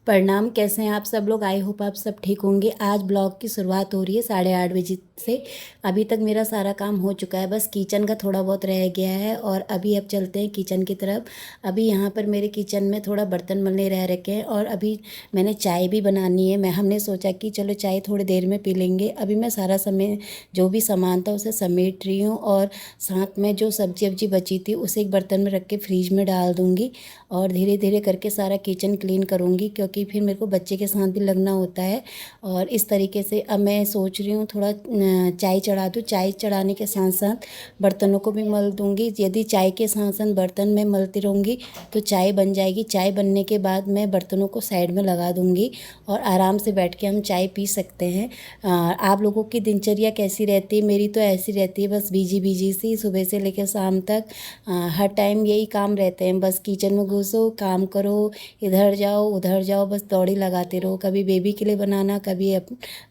प्रणाम। कैसे हैं आप सब लोग? आई होप आप सब ठीक होंगे। आज ब्लॉग की शुरुआत हो रही है 8:30 बजे से। अभी तक मेरा सारा काम हो चुका है, बस किचन का थोड़ा बहुत रह गया है। और अभी अब चलते हैं किचन की तरफ। अभी यहाँ पर मेरे किचन में थोड़ा बर्तन मलने रह रखे हैं और अभी मैंने चाय भी बनानी है। हमने सोचा कि चलो चाय थोड़ी देर में पी लेंगे। अभी मैं सारा समय जो भी सामान था उसे समेट रही हूँ और साथ में जो सब्जी वब्जी बची थी उसे एक बर्तन में रख के फ्रिज में डाल दूँगी और धीरे धीरे करके सारा किचन क्लीन करूँगी, क्योंकि फिर मेरे को बच्चे के साथ भी लगना होता है। और इस तरीके से अब मैं सोच रही हूँ थोड़ा चाय चढ़ा दूँ। चाय चढ़ाने के साथ साथ बर्तनों को भी मल दूँगी। यदि चाय के साथ साथ बर्तन में मलती रहूँगी तो चाय बन जाएगी। चाय बनने के बाद मैं बर्तनों को साइड में लगा दूँगी और आराम से बैठ के हम चाय पी सकते हैं। आप लोगों की दिनचर्या कैसी रहती है? मेरी तो ऐसी रहती है, बस बिजी बिजी सी सुबह से लेकर शाम तक। हर टाइम यही काम रहते हैं, बस किचन में घुसो, काम करो, इधर जाओ उधर जाओ, बस दौड़ी लगाते रहो। कभी बेबी के लिए बनाना, कभी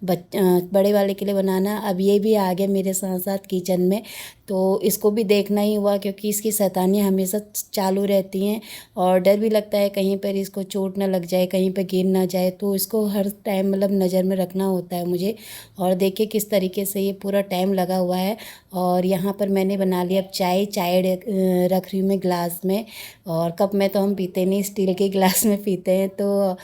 बड़े वाले के लिए बनाना। अब ये भी आ गया मेरे साथ साथ किचन में, तो इसको भी देखना ही हुआ, क्योंकि इसकी शैतानियाँ हमेशा चालू रहती हैं और डर भी लगता है कहीं पर इसको चोट ना लग जाए, कहीं पर गिर ना जाए। तो इसको हर टाइम मतलब नज़र में रखना होता है मुझे। और देखिए किस तरीके से ये पूरा टाइम लगा हुआ है। और यहाँ पर मैंने बना लिया अब चाय। रख रही हूँ मैं ग्लास में, और कप में तो हम पीते नहीं, स्टील के गिलास में पीते हैं। तो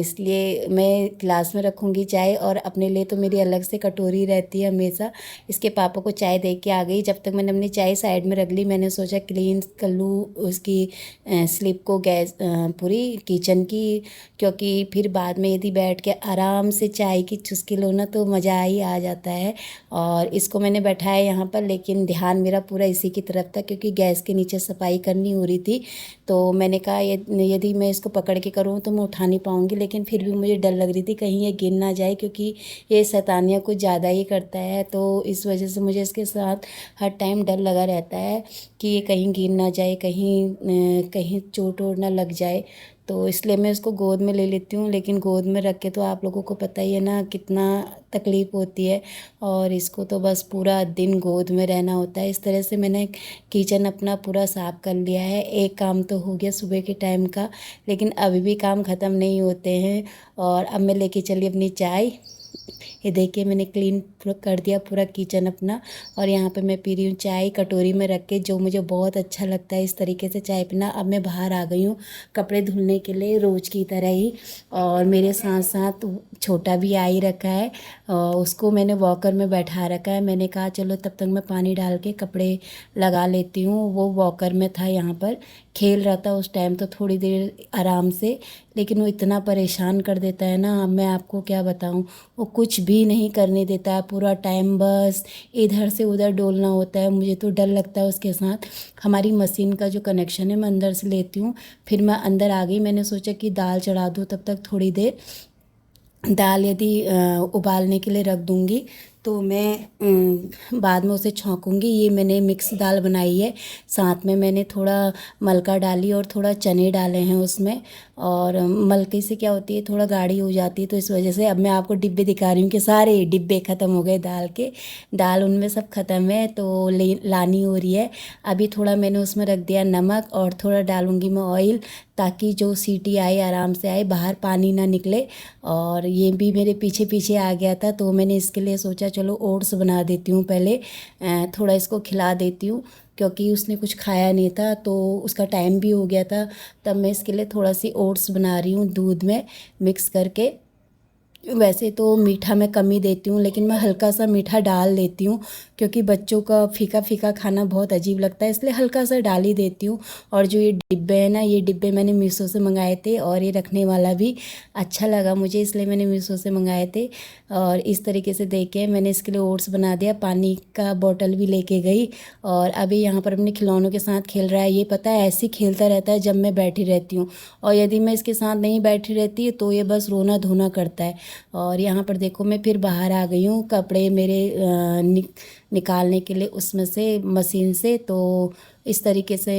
इसलिए मैं गिलास में रखूँगी चाय। और अपने लिए तो मेरी अलग से कटोरी रहती है हमेशा। इसके पापा को चाय दे के आ गई। जब तक मैंने अपनी चाय साइड में रख ली, मैंने सोचा क्लीन कर लूँ उसकी स्लिप को, गैस पूरी किचन की। क्योंकि फिर बाद में यदि बैठ के आराम से चाय की चुस्की लो ना तो मज़ा ही आ जाता है। और इसको मैंने बैठाया यहाँ पर, लेकिन ध्यान मेरा पूरा इसी की तरफ था, क्योंकि गैस के नीचे सफाई करनी हो रही थी। तो मैंने कहा यदि मैं इसको पकड़ के करूँ तो मैं उठा नहीं पाऊँगी, लेकिन फिर भी मुझे डर लग रही थी कहीं ये गिर ना जाए, क्योंकि ये शैतानियाँ कुछ ज़्यादा ही करता है। तो इस वजह से मुझे इसके साथ हर टाइम डर लगा रहता है कि ये कहीं गिर ना जाए, कहीं चोट वोट ना लग जाए। तो इसलिए मैं उसको गोद में ले लेती हूँ। लेकिन गोद में रख के तो आप लोगों को पता ही है ना कितना तकलीफ़ होती है। और इसको तो बस पूरा दिन गोद में रहना होता है। इस तरह से मैंने किचन अपना पूरा साफ़ कर लिया है। एक काम तो हो गया सुबह के टाइम का, लेकिन अभी भी काम ख़त्म नहीं होते हैं। और अब मैं लेके चली अपनी चाय। ये देखिए मैंने क्लीन पूरा कर दिया पूरा किचन अपना। और यहाँ पे मैं पी रही हूँ चाय कटोरी में रख के, जो मुझे बहुत अच्छा लगता है इस तरीके से चाय पीना। अब मैं बाहर आ गई हूँ कपड़े धुलने के लिए, रोज़ की तरह ही। और मेरे साथ साथ छोटा भी आ ही रखा है, और उसको मैंने वॉकर में बैठा रखा है। मैंने कहा चलो तब तक मैं पानी डाल के कपड़े लगा लेती हूँ। वो वॉकर में था, यहाँ पर खेल रहा था उस टाइम, तो थोड़ी देर आराम से। लेकिन वो इतना परेशान कर देता है ना, अब मैं आपको क्या बताऊँ। वो कुछ भी नहीं करने देता है पूरा टाइम, बस इधर से उधर डोलना होता है। मुझे तो डर लगता है उसके साथ। हमारी मशीन का जो कनेक्शन है मैं अंदर से लेती हूँ। फिर मैं अंदर आ गई, मैंने सोचा कि दाल चढ़ा दूँ तब तक थोड़ी देर। दाल यदि उबालने के लिए रख दूँगी तो मैं बाद में उसे छौंकूँगी। ये मैंने मिक्स दाल बनाई है, साथ में मैंने थोड़ा मलका डाली और थोड़ा चने डाले हैं उसमें। और मलके से क्या होती है, थोड़ा गाढ़ी हो जाती है, तो इस वजह से अब मैं आपको डिब्बे दिखा रही हूँ कि सारे डिब्बे ख़त्म हो गए दाल के। दाल उनमें सब ख़त्म है, तो लानी हो रही है। अभी थोड़ा मैंने उसमें रख दिया नमक, और थोड़ा डालूँगी मैं ऑयल, ताकि जो सीटी आए आराम से आए, बाहर पानी ना निकले। और ये भी मेरे पीछे पीछे आ गया था, तो मैंने इसके लिए सोचा चलो ओट्स बना देती हूँ पहले। थोड़ा इसको खिला देती हूँ, क्योंकि उसने कुछ खाया नहीं था, तो उसका टाइम भी हो गया था। तब मैं इसके लिए थोड़ा सी ओट्स बना रही हूँ दूध में मिक्स करके। वैसे तो मीठा मैं कम ही देती हूँ, लेकिन मैं हल्का सा मीठा डाल देती हूँ, क्योंकि बच्चों का फीका फीका खाना बहुत अजीब लगता है, इसलिए हल्का सा डाल ही देती हूँ। और जो ये डिब्बे हैं ना, ये डिब्बे मैंने मीशो से मंगाए थे, और ये रखने वाला भी अच्छा लगा मुझे, इसलिए मैंने मीशो से मंगाए थे। और इस तरीके से देख के मैंने इसके लिए ओट्स बना दिया। पानी का बॉटल भी लेके गई। और अभी यहाँ पर अपने खिलौनों के साथ खेल रहा है। ये पता है ऐसे ही खेलता रहता है जब मैं बैठी रहती हूँ, और यदि मैं इसके साथ नहीं बैठी रहती तो ये बस रोना धोना करता है। और यहाँ पर देखो मैं फिर बाहर आ गई हूँ कपड़े मेरे निकालने के लिए उसमें से, मशीन से। तो इस तरीके से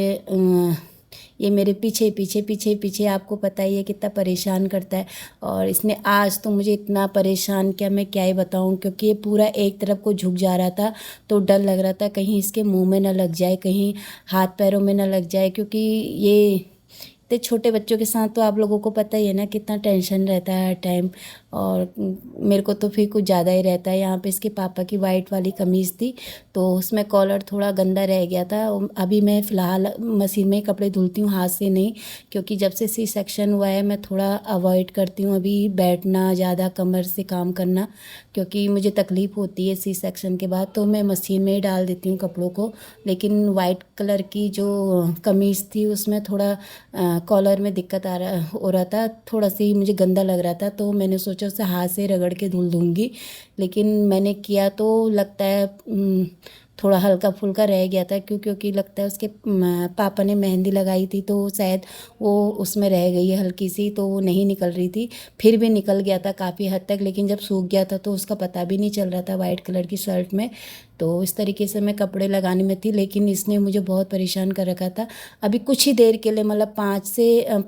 ये मेरे पीछे पीछे पीछे पीछे, आपको पता ही है कितना परेशान करता है। और इसने आज तो मुझे इतना परेशान किया, मैं क्या ही बताऊँ, क्योंकि ये पूरा एक तरफ को झुक जा रहा था, तो डर लग रहा था कहीं इसके मुंह में ना लग जाए, कहीं हाथ पैरों में ना लग जाए, क्योंकि तो छोटे बच्चों के साथ तो आप लोगों को पता ही है ना कितना टेंशन रहता है हर टाइम। और मेरे को तो फिर कुछ ज़्यादा ही रहता है। यहाँ पे इसके पापा की वाइट वाली कमीज़ थी, तो उसमें कॉलर थोड़ा गंदा रह गया था। अभी मैं फ़िलहाल मशीन में ही कपड़े धुलती हूँ, हाथ से नहीं, क्योंकि जब से सी सेक्शन हुआ है मैं थोड़ा अवॉइड करती हूँ अभी बैठना ज़्यादा, कमर से काम करना, क्योंकि मुझे तकलीफ़ होती है सी सेक्शन के बाद। तो मैं मशीन में ही डाल देती हूँ कपड़ों को। लेकिन वाइट कलर की जो कमीज़ थी उसमें थोड़ा कॉलर में दिक्कत हो रहा था, थोड़ा सी मुझे गंदा लग रहा था, तो मैंने सोचा उसे हाथ से रगड़ के धुल दूँगी। लेकिन मैंने किया तो लगता है थोड़ा हल्का फुल्का रह गया था, क्योंकि लगता है उसके पापा ने मेहंदी लगाई थी, तो शायद वो उसमें रह गई है हल्की सी, तो वो नहीं निकल रही थी। फिर भी निकल गया था काफ़ी हद तक, लेकिन जब सूख गया था तो उसका पता भी नहीं चल रहा था वाइट कलर की शर्ट में। तो इस तरीके से मैं कपड़े लगाने में थी, लेकिन इसने मुझे बहुत परेशान कर रखा था। अभी कुछ ही देर के लिए, मतलब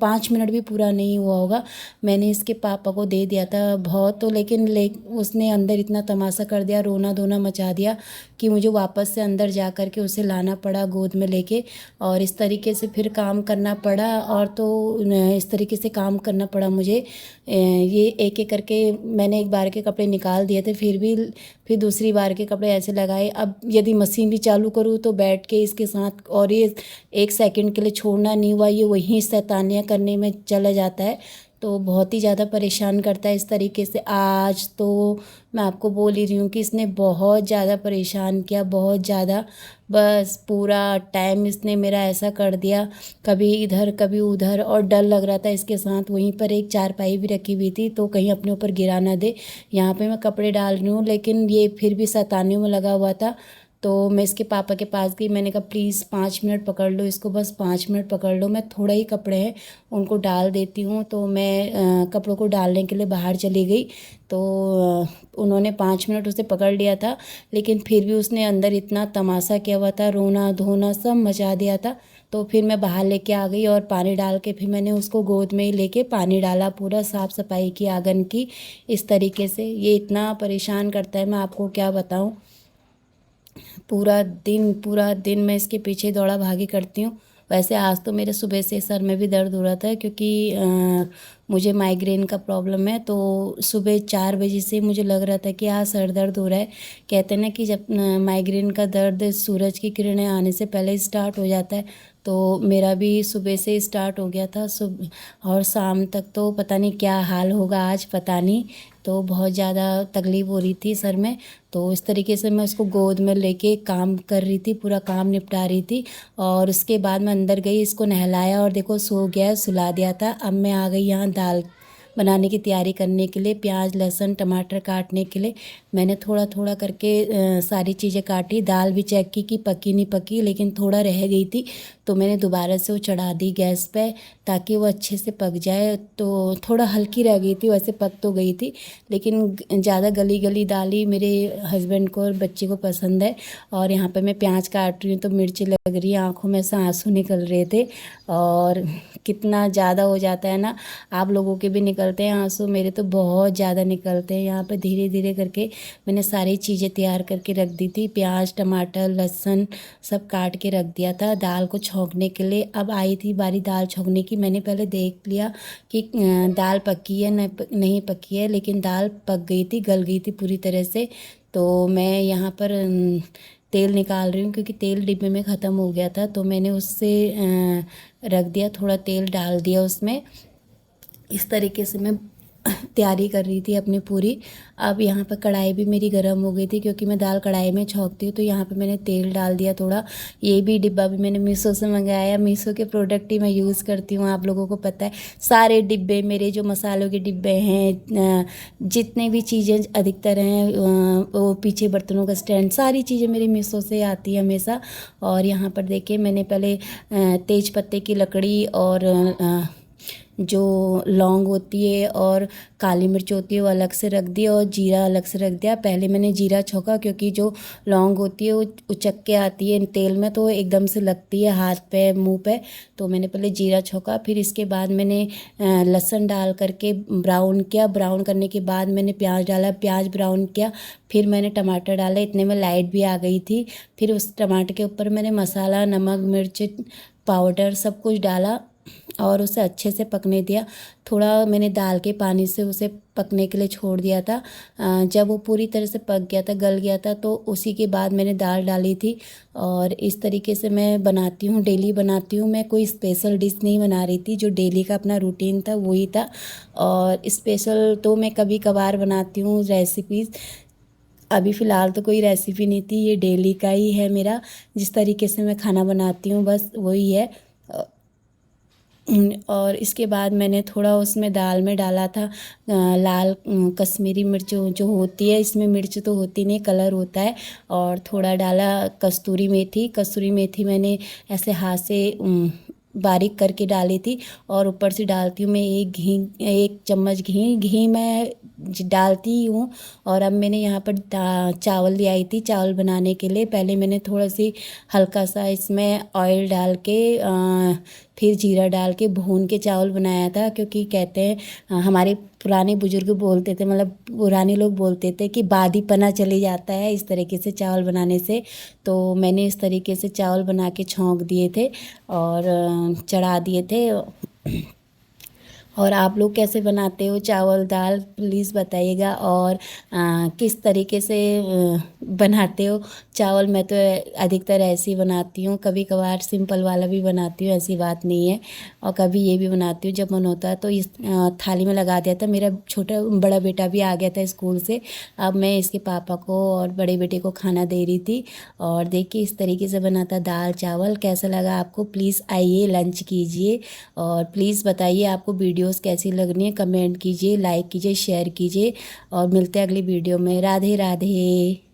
5 मिनट भी पूरा नहीं हुआ होगा, मैंने इसके पापा को दे दिया था बहुत। तो लेकिन उसने अंदर इतना तमाशा कर दिया, रोना धोना मचा दिया, कि मुझे वापस से अंदर जा कर के उसे लाना पड़ा गोद में लेके, और इस तरीके से फिर काम करना पड़ा। और तो इस तरीके से काम करना पड़ा मुझे। ये एक एक करके मैंने एक बार के कपड़े निकाल दिए थे, फिर दूसरी बार के कपड़े ऐसे लगाए। अब यदि मशीन भी चालू करूँ तो बैठ के इसके साथ, और ये 1 सेकंड के लिए छोड़ना नहीं हुआ, ये वहीं शैतानियाँ करने में चला जाता है। तो बहुत ही ज़्यादा परेशान करता है इस तरीके से। आज तो मैं आपको बोल ही रही हूँ कि इसने बहुत ज़्यादा परेशान किया, बहुत ज़्यादा। बस पूरा टाइम इसने मेरा ऐसा कर दिया, कभी इधर कभी उधर। और डर लग रहा था इसके साथ। वहीं पर एक चारपाई भी रखी हुई थी, तो कहीं अपने ऊपर गिरा ना दे। यहाँ पे मैं कपड़े डाल रही हूँ, लेकिन ये फिर भी शैतानियों में लगा हुआ था। तो मैं इसके पापा के पास गई, मैंने कहा प्लीज़ 5 मिनट पकड़ लो इसको, बस 5 मिनट पकड़ लो, मैं थोड़ा ही कपड़े हैं उनको डाल देती हूँ। तो मैं कपड़ों को डालने के लिए बाहर चली गई, तो उन्होंने 5 मिनट उसे पकड़ लिया था, लेकिन फिर भी उसने अंदर इतना तमाशा किया हुआ था, रोना धोना सब मचा दिया था। तो फिर मैं बाहर लेके आ गई, और पानी डाल के फिर मैंने उसको गोद में ही लेके पानी डाला, पूरा साफ़ सफाई की आंगन की। इस तरीके से ये इतना परेशान करता है, मैं आपको क्या बताऊँ। पूरा दिन मैं इसके पीछे दौड़ा भागी करती हूँ। वैसे आज तो मेरे सुबह से सर में भी दर्द हो रहा था, क्योंकि मुझे माइग्रेन का प्रॉब्लम है। तो सुबह 4 बजे से मुझे लग रहा था कि आज सर दर्द हो रहा है। कहते हैं ना कि जब माइग्रेन का दर्द सूरज की किरणें आने से पहले स्टार्ट हो जाता है, तो मेरा भी सुबह से स्टार्ट हो गया था। सुबह और शाम तक तो पता नहीं क्या हाल होगा आज, पता नहीं। तो बहुत ज़्यादा तकलीफ़ हो रही थी सर में। तो इस तरीके से मैं उसको गोद में लेके काम कर रही थी, पूरा काम निपटा रही थी। और उसके बाद मैं अंदर गई, इसको नहलाया, और देखो सो गया, सुला दिया था। अब मैं आ गई यहाँ दाल बनाने की तैयारी करने के लिए, प्याज लहसुन टमाटर काटने के लिए। मैंने थोड़ा थोड़ा करके सारी चीज़ें काटी। दाल भी चेक की कि पकी नहीं पकी, लेकिन थोड़ा रह गई थी, तो मैंने दोबारा से वो चढ़ा दी गैस पे, ताकि वो अच्छे से पक जाए। तो थोड़ा हल्की रह गई थी, वैसे पक तो गई थी, लेकिन ज़्यादा गली गली दाल ही मेरे हस्बैंड को और बच्चे को पसंद है। और यहाँ पे मैं प्याज काट रही हूँ, तो मिर्ची लग रही है, आँखों में से आंसू निकल रहे थे। और कितना ज़्यादा हो जाता है ना, आप लोगों के भी निकलते हैं आंसू, मेरे तो बहुत ज़्यादा निकलते हैं। यहाँ पे धीरे धीरे करके मैंने सारी चीज़ें तैयार करके रख दी थी, प्याज टमाटर लहसुन सब काट के रख दिया था दाल को छौंकने के लिए। अब आई थी बारी दाल छौंकने की। मैंने पहले देख लिया कि दाल पकी है नहीं पकी है, लेकिन दाल पक गई थी, गल गई थी पूरी तरह से। तो मैं यहाँ पर तेल निकाल रही हूँ, क्योंकि तेल डिब्बे में ख़त्म हो गया था, तो मैंने उससे रख दिया, थोड़ा तेल डाल दिया उसमें। इस तरीके से मैं तैयारी कर रही थी अपनी पूरी। अब यहाँ पर कढ़ाई भी मेरी गर्म हो गई थी, क्योंकि मैं दाल कढ़ाई में छौंकती हूँ। तो यहाँ पे मैंने तेल डाल दिया थोड़ा। ये भी डिब्बा भी मैंने मीशो से मंगाया, मीशो के प्रोडक्ट ही मैं यूज़ करती हूँ, आप लोगों को पता है। सारे डिब्बे मेरे जो मसालों के डिब्बे हैं, जितने भी चीज़ें अधिकतर हैं, वो पीछे बर्तनों का स्टैंड, सारी चीज़ें मेरी मीशो से आती है हमेशा। और यहाँ पर देखिए मैंने पहले तेज पत्ते की लकड़ी और जो लौंग होती है और काली मिर्च होती है वो अलग से रख दी, और जीरा अलग से रख दिया। पहले मैंने जीरा छौंका, क्योंकि जो लौंग होती है वो उचक के आती है तेल में, तो एकदम से लगती है हाथ पे मुंह पे। तो मैंने पहले जीरा छौंका, फिर इसके बाद मैंने लहसुन डाल करके ब्राउन किया। ब्राउन करने के बाद मैंने प्याज डाला, प्याज ब्राउन किया, फिर मैंने टमाटर डाला। इतने में लाइट भी आ गई थी। फिर उस टमाटर के ऊपर मैंने मसाला नमक मिर्च पाउडर सब कुछ डाला, और उसे अच्छे से पकने दिया। थोड़ा मैंने दाल के पानी से उसे पकने के लिए छोड़ दिया था। जब वो पूरी तरह से पक गया था, गल गया था, तो उसी के बाद मैंने दाल डाली थी। और इस तरीके से मैं बनाती हूँ, डेली बनाती हूँ। मैं कोई स्पेशल डिश नहीं बना रही थी, जो डेली का अपना रूटीन था वही था। और स्पेशल तो मैं कभी कभार बनाती हूँ रेसिपीज़। अभी फ़िलहाल तो कोई रेसिपी नहीं थी, ये डेली का ही है मेरा। जिस तरीके से मैं खाना बनाती हूँ बस वही है। और इसके बाद मैंने थोड़ा उसमें दाल में डाला था लाल कश्मीरी मिर्च जो होती है, इसमें मिर्च तो होती नहीं, कलर होता है। और थोड़ा डाला कस्तूरी मेथी। कस्तूरी मेथी मैंने ऐसे हाथ से बारीक करके डाली थी। और ऊपर से डालती हूँ मैं एक चम्मच घी। घी मैं डालती ही हूँ। और अब मैंने यहाँ पर चावल ले आई थी चावल बनाने के लिए। पहले मैंने थोड़ा सी हल्का सा इसमें ऑयल डाल के फिर जीरा डाल के भून के चावल बनाया था। क्योंकि कहते हैं हमारे पुराने बुजुर्ग बोलते थे, मतलब पुराने लोग बोलते थे कि बादीपना चले जाता है इस तरीके से चावल बनाने से। तो मैंने इस तरीके से चावल बना के छौंक दिए थे और चढ़ा दिए थे। और आप लोग कैसे बनाते हो चावल दाल, प्लीज़ बताइएगा। और किस तरीके से बनाते हो चावल। मैं तो अधिकतर ऐसे ही बनाती हूँ, कभी कभार सिंपल वाला भी बनाती हूँ, ऐसी बात नहीं है। और कभी ये भी बनाती हूँ, जब मन होता है तो इस थाली में लगा दिया था। मेरा बड़ा बेटा भी आ गया था स्कूल से। अब मैं इसके पापा को और बड़े बेटे को खाना दे रही थी। और देखिए इस तरीके से बना था दाल चावल। कैसा लगा आपको, प्लीज़ आइए लंच कीजिए। और प्लीज़ बताइए आपको वीडियोस कैसी लग रही हैं, कमेंट कीजिए, लाइक कीजिए, शेयर कीजिए। और मिलते हैं अगली वीडियो में। राधे राधे।